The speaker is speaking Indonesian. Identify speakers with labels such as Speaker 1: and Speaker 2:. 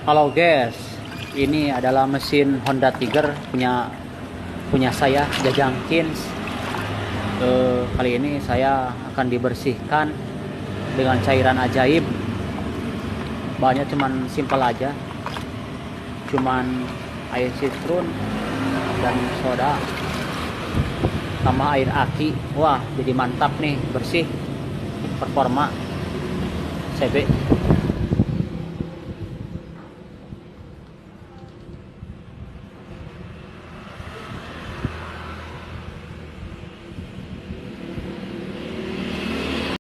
Speaker 1: Halo guys, ini adalah mesin Honda Tiger punya saya Jajang Kins. Kali ini saya akan dibersihkan dengan cairan ajaib. Bahannya cuman simpel aja, cuman air sitrun dan soda sama air aki. Wah, jadi mantap nih, bersih, performa CB.